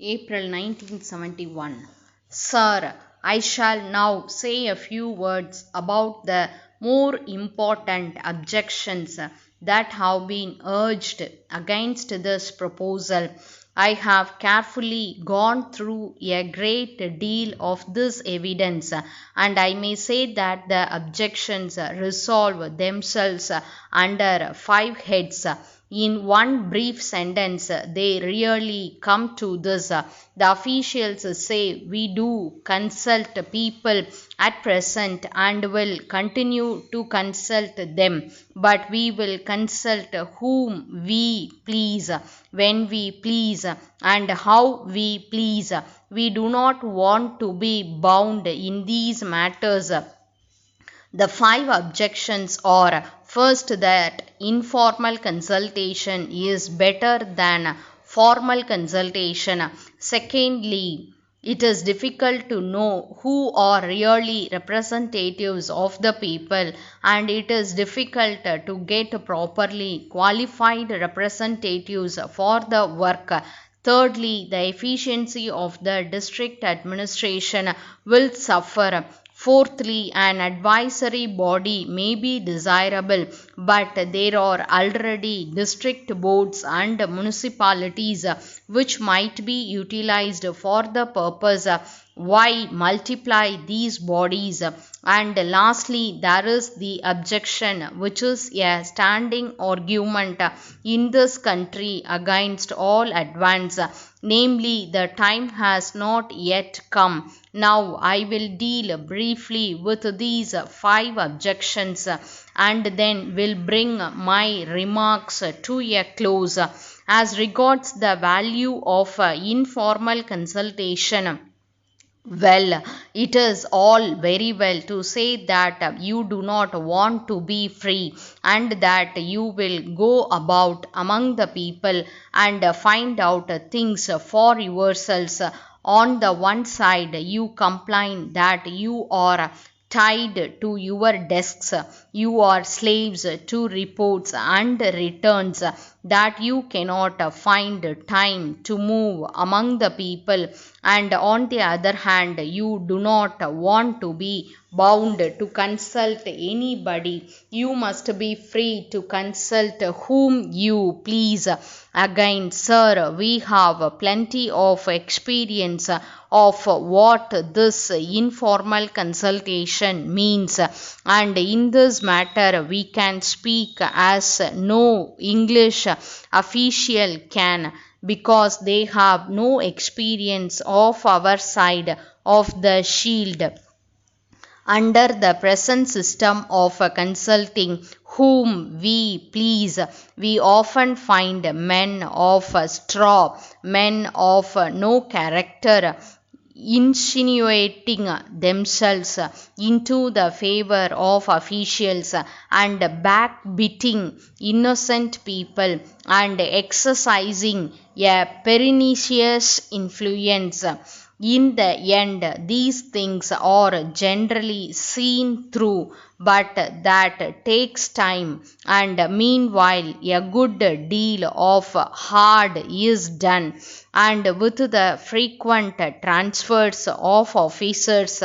April 1971. Sir, I shall now say a few words about the more important objections that have been urged against this proposal. I have carefully gone through a great deal of this evidence, and I may say that the objections resolve themselves under five heads. In one brief sentence, they really come to this. The officials say we do consult people at present and will continue to consult them, but we will consult whom we please, when we please, and how we please. We do not want to be bound in these matters. The five objections are: first, that informal consultation is better than formal consultation. Secondly, it is difficult to know who are really representatives of the people, and it is difficult to get properly qualified representatives for the work. Thirdly, the efficiency of the district administration will suffer. Fourthly, an advisory body may be desirable, but there are already district boards and municipalities which might be utilized for the purpose. Why multiply these bodies? And lastly, there is the objection, which is a standing argument in this country against all advance, namely, the time has not yet come. Now I will deal briefly with these five objections and then will bring my remarks to a close. As regards the value of informal consultation, well, it is all very well to say that you do not want to be free and that you will go about among the people and find out things for yourselves. On the one side, you complain that you are tied to your desks, you are slaves to reports and returns, that you cannot find time to move among the people, and on the other hand, you do not want to be bound to consult anybody. You must be free to consult whom you please. Again, sir, we have plenty of experience of what this informal consultation means, and in this matter we can speak as no English official can, because they have no experience of our side of the shield. Under the present system of consulting whom we please, we often find men of straw, men of no character, insinuating themselves into the favor of officials and backbiting innocent people and exercising a pernicious influence. In the end, these things are generally seen through, but that takes time, and meanwhile a good deal of hard is done, and with the frequent transfers of officers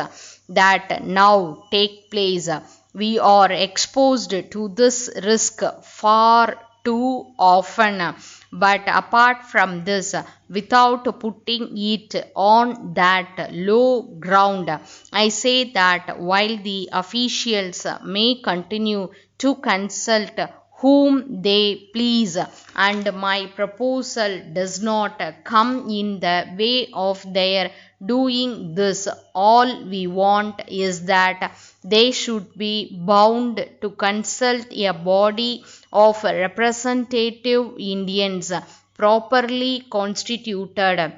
that now take place, we are exposed to this risk far too often. But apart from this, without putting it on that low ground, I say that while the officials may continue to consult whom they please, and my proposal does not come in the way of their doing this, all we want is that they should be bound to consult a body of representative Indians properly constituted.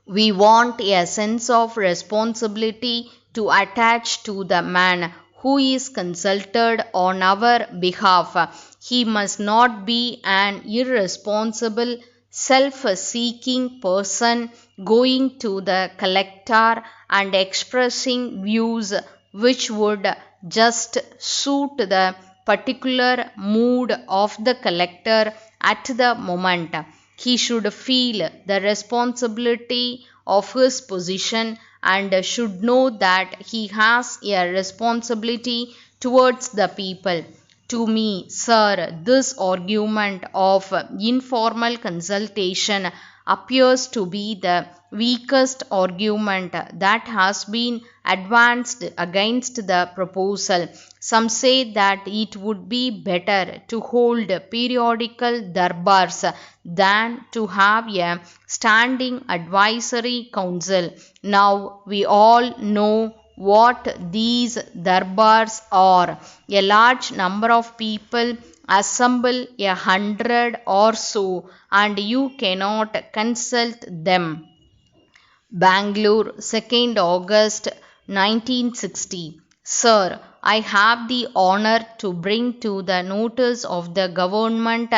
We want a sense of responsibility to attach to the man who is consulted on our behalf. He must not be an irresponsible, self-seeking person going to the collector and expressing views which would just suit the particular mood of the collector at the moment. He should feel the responsibility of his position and should know that he has a responsibility towards the people. To me, sir, this argument of informal consultation appears to be the weakest argument that has been advanced against the proposal. Some say that it would be better to hold periodical darbars than to have a standing advisory council. Now we all know what these darbars are. A large number of people assemble, 100 or so, and you cannot consult them. Bangalore, 2nd August 1960. Sir, I have the honor to bring to the notice of the government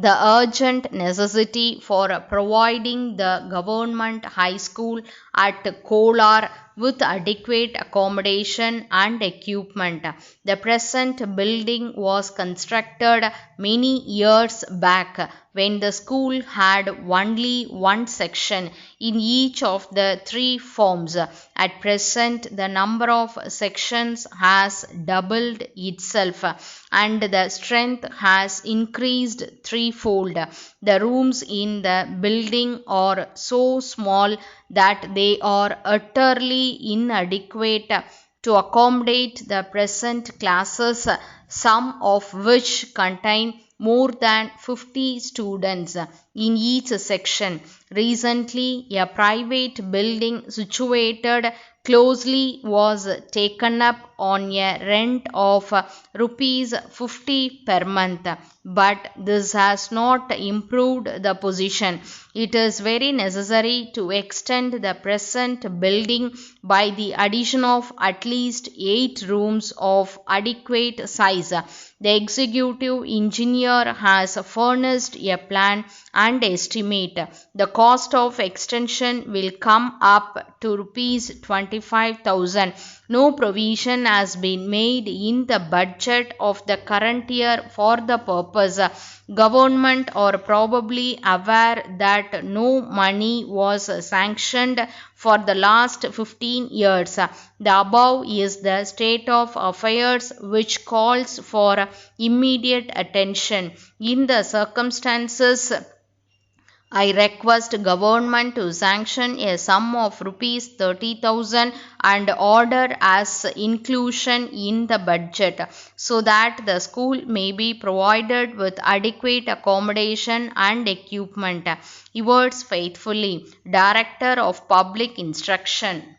the urgent necessity for providing the government high school at Kolar with adequate accommodation and equipment. The present building was constructed many years back when the school had only one section in each of the three forms. At present, the number of sections has doubled itself and the strength has increased threefold. The rooms in the building are so small that they are utterly inadequate to accommodate the present classes, some of which contain more than 50 students in each section. Recently, a private building situated closely was taken up on a rent of rupees 50 per month, but this has not improved the position. It is very necessary to extend the present building by the addition of at least 8 rooms of adequate size. The executive engineer has furnished a plan and estimate. The cost of extension will come up to rupees 25,000. No provision has been made in the budget of the current year for the purpose. Government are probably aware that no money was sanctioned for the last 15 years. The above is the state of affairs which calls for immediate attention. In the circumstances, I request government to sanction a sum of rupees 30,000 and order as inclusion in the budget so that the school may be provided with adequate accommodation and equipment. Yours faithfully, Director of Public Instruction.